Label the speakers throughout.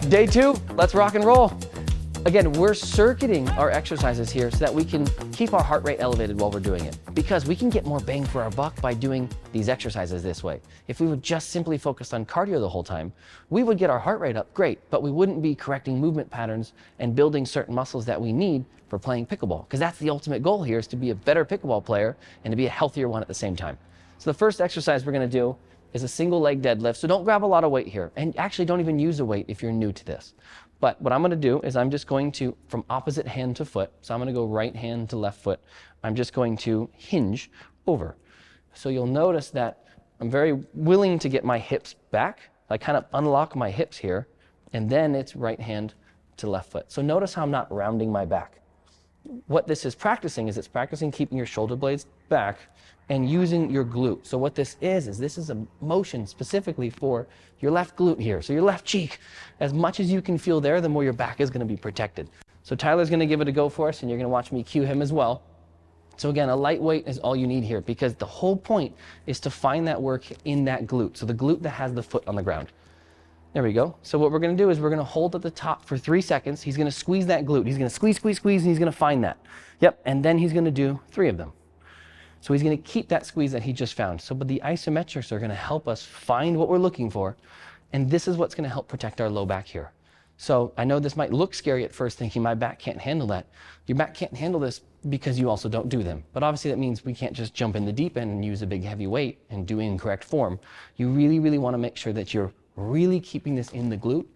Speaker 1: Day 2, let's rock and roll. Again, we're circuiting our exercises here so that we can keep our heart rate elevated while we're doing it, because we can get more bang for our buck by doing these exercises this way. If we would just simply focus on cardio the whole time, we would get our heart rate up, great, but we wouldn't be correcting movement patterns and building certain muscles that we need for playing pickleball, because that's the ultimate goal here, is to be a better pickleball player and to be a healthier one at the same time. So the first exercise we're going to do is a single leg deadlift. So don't grab a lot of weight here, and actually don't even use a weight if you're new to this. But what I'm going to do is I'm just going to, from opposite hand to foot, so I'm going to go right hand to left foot, I'm just going to hinge over. So you'll notice that I'm very willing to get my hips back. I kind of unlock my hips here, and then it's right hand to left foot. So notice how I'm not rounding my back. What this is practicing is it's practicing keeping your shoulder blades back and using your glute. So what this is this is a motion specifically for your left glute here. So your left cheek, as much as you can feel there, the more your back is going to be protected. So Tyler's going to give it a go for us, and you're going to watch me cue him as well. So again, a lightweight is all you need here, because the whole point is to find that work in that glute. So the glute that has the foot on the ground. There we go. So what we're going to do is we're going to hold at the top for 3 seconds. He's going to squeeze that glute. He's going to squeeze, squeeze, squeeze, and he's going to find that. Yep, and then he's going to do 3 of them. So he's going to keep that squeeze that he just found. So, but the isometrics are going to help us find what we're looking for, and this is what's going to help protect our low back here. So I know this might look scary at first, thinking my back can't handle that. Your back can't handle this because you also don't do them. But obviously that means we can't just jump in the deep end and use a big heavy weight and do it in correct form. You really, really want to make sure that you're really keeping this in the glute,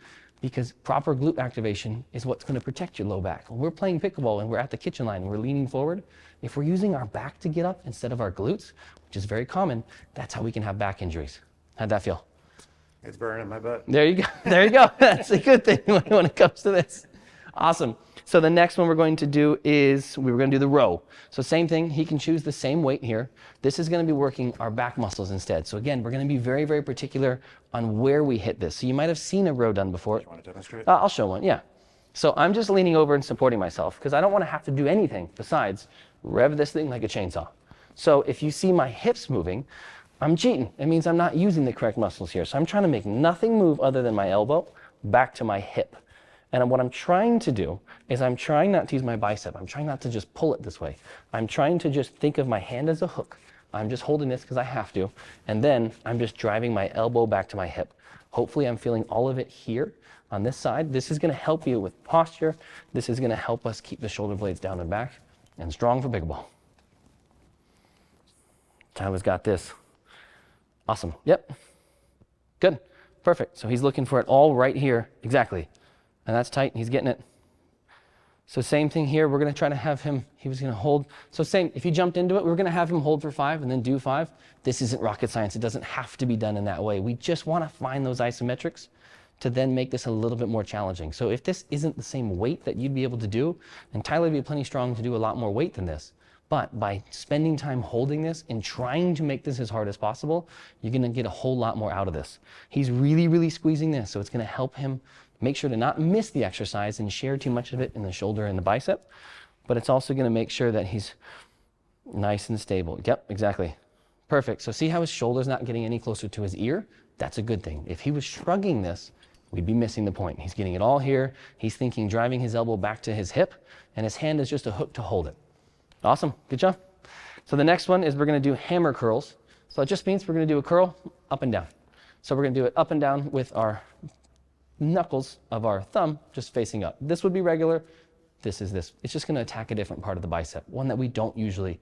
Speaker 1: because proper glute activation is what's going to protect your low back. When we're playing pickleball and we're at the kitchen line and we're leaning forward, if we're using our back to get up instead of our glutes, which is very common, that's how we can have back injuries. How'd that feel?
Speaker 2: It's burning my butt.
Speaker 1: There you go. There you go. That's a good thing when it comes to this. Awesome. So the next one we're going to do is, we're going to do the row. So same thing, he can choose the same weight here. This is going to be working our back muscles instead. So again, we're going to be very, very particular on where we hit this. So you might have seen a row done before.
Speaker 2: You want to demonstrate?
Speaker 1: I'll show one, yeah. So I'm just leaning over and supporting myself, because I don't want to have to do anything besides rev this thing like a chainsaw. So if you see my hips moving, I'm cheating. It means I'm not using the correct muscles here. So I'm trying to make nothing move other than my elbow back to my hip. And what I'm trying to do is I'm trying not to use my bicep. I'm trying not to just pull it this way. I'm trying to just think of my hand as a hook. I'm just holding this because I have to. And then I'm just driving my elbow back to my hip. Hopefully I'm feeling all of it here on this side. This is going to help you with posture. This is going to help us keep the shoulder blades down and back and strong for pickleball. Tyler's got this. Awesome. Yep. Good. Perfect. So he's looking for it all right here. Exactly. And that's tight. He's getting it. So same thing here. We're going to try to have him, he was going to hold. So same, if he jumped into it, we're going to have him hold for 5 and then do 5. This isn't rocket science. It doesn't have to be done in that way. We just want to find those isometrics to then make this a little bit more challenging. So if this isn't the same weight that you'd be able to do, then Tyler would be plenty strong to do a lot more weight than this. But by spending time holding this and trying to make this as hard as possible, you're going to get a whole lot more out of this. He's really, really squeezing this, so it's going to help him make sure to not miss the exercise and share too much of it in the shoulder and the bicep. But it's also going to make sure that he's nice and stable. Yep, exactly. Perfect. So see how his shoulder's not getting any closer to his ear? That's a good thing. If he was shrugging this, we'd be missing the point. He's getting it all here. He's thinking driving his elbow back to his hip, and his hand is just a hook to hold it. Awesome. Good job. So the next one is we're going to do hammer curls. So it just means we're going to do a curl up and down. So we're going to do it up and down with our knuckles of our thumb just facing up. This would be regular. This is this. It's just going to attack a different part of the bicep, one that we don't usually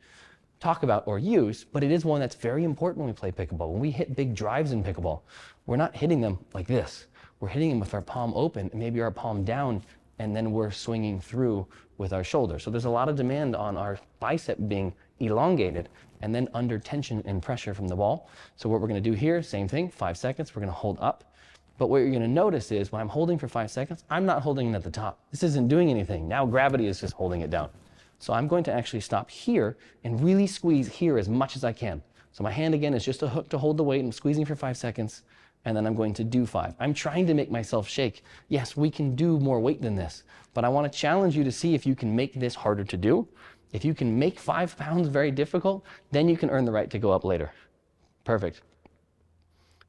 Speaker 1: talk about or use, but it is one that's very important when we play pickleball. When we hit big drives in pickleball, we're not hitting them like this. We're hitting them with our palm open and maybe our palm down, and then we're swinging through with our shoulder. So there's a lot of demand on our bicep being elongated and then under tension and pressure from the ball. So what we're going to do here, same thing, 5 seconds, we're going to hold up. But what you're going to notice is when I'm holding for 5 seconds, I'm not holding it at the top. This isn't doing anything. Now gravity is just holding it down. So I'm going to actually stop here and really squeeze here as much as I can. So my hand again is just a hook to hold the weight. I'm squeezing for 5 seconds, and then I'm going to do 5. I'm trying to make myself shake. Yes, we can do more weight than this, but I want to challenge you to see if you can make this harder to do. If you can make 5 pounds very difficult, then you can earn the right to go up later. Perfect.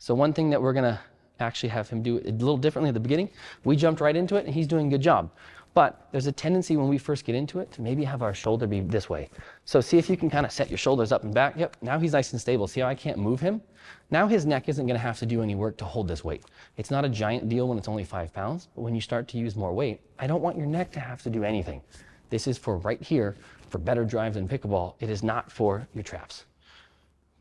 Speaker 1: So one thing that we're gonna actually have him do a little differently at the beginning, we jumped right into it and he's doing a good job. But there's a tendency when we first get into it to maybe have our shoulder be this way. So see if you can kind of set your shoulders up and back. Yep, now he's nice and stable. See how I can't move him? Now his neck isn't gonna have to do any work to hold this weight. It's not a giant deal when it's only 5 pounds, but when you start to use more weight, I don't want your neck to have to do anything. This is for right here, for better drives in pickleball. It is not for your traps.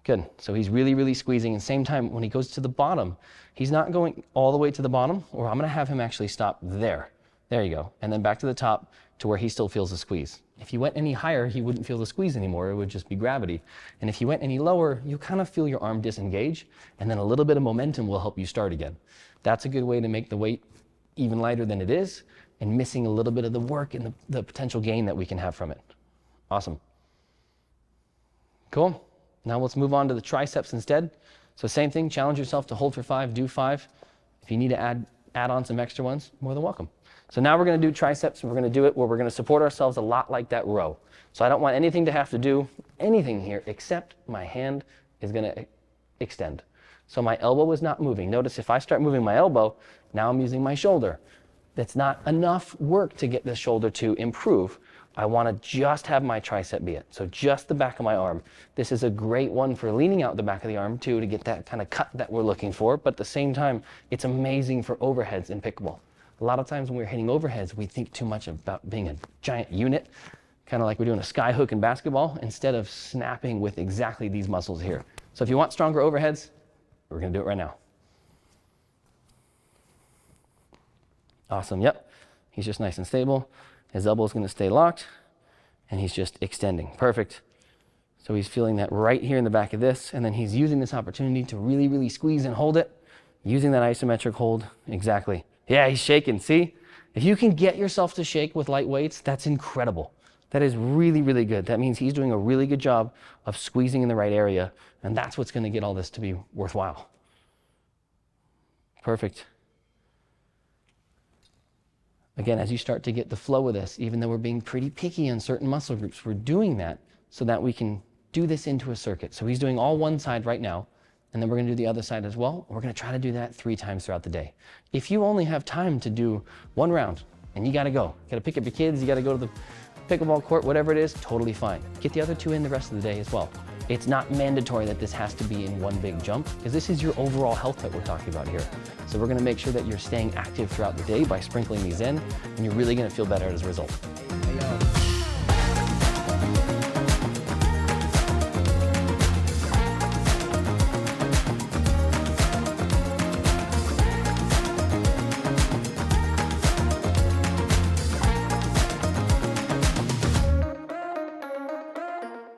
Speaker 1: Good, so he's really, really squeezing. And same time, when he goes to the bottom, he's not going all the way to the bottom, or I'm gonna have him actually stop there. There you go. And then back to the top to where he still feels the squeeze. If he went any higher, he wouldn't feel the squeeze anymore. It would just be gravity. And if he went any lower, you kind of feel your arm disengage, and then a little bit of momentum will help you start again. That's a good way to make the weight even lighter than it is, and missing a little bit of the work and the potential gain that we can have from it. Awesome. Cool. Now let's move on to the triceps instead. So same thing, challenge yourself to hold for 5, do 5. If you need to add on some extra ones, more than welcome. So now we're gonna do triceps, and we're gonna do it where we're gonna support ourselves a lot like that row. So I don't want anything to have to do anything here except my hand is gonna extend. So my elbow is not moving. Notice if I start moving my elbow, now I'm using my shoulder. That's not enough work to get this shoulder to improve. I wanna just have my tricep be it. So just the back of my arm. This is a great one for leaning out the back of the arm too, to get that kind of cut that we're looking for. But at the same time, it's amazing for overheads in pickleball. A lot of times when we're hitting overheads, we think too much about being a giant unit, kind of like we're doing a sky hook in basketball, instead of snapping with exactly these muscles here. So if you want stronger overheads, we're gonna do it right now. Awesome, yep. He's just nice and stable. His elbow's gonna stay locked, and he's just extending, perfect. So he's feeling that right here in the back of this, and then he's using this opportunity to really, really squeeze and hold it, using that isometric hold, exactly. Yeah, he's shaking, see? If you can get yourself to shake with light weights, that's incredible. That is really, really good. That means he's doing a really good job of squeezing in the right area, and that's what's gonna get all this to be worthwhile. Perfect. Again, as you start to get the flow of this, even though we're being pretty picky on certain muscle groups, we're doing that so that we can do this into a circuit. So he's doing all one side right now, and then we're gonna do the other side as well. We're gonna try to do that 3 times throughout the day. If you only have time to do 1 round and you gotta go, you gotta pick up your kids, you gotta go to the pickleball court, whatever it is, totally fine. Get the other 2 in the rest of the day as well. It's not mandatory that this has to be in one big jump, because this is your overall health that we're talking about here. So we're gonna make sure that you're staying active throughout the day by sprinkling these in, and you're really gonna feel better as a result.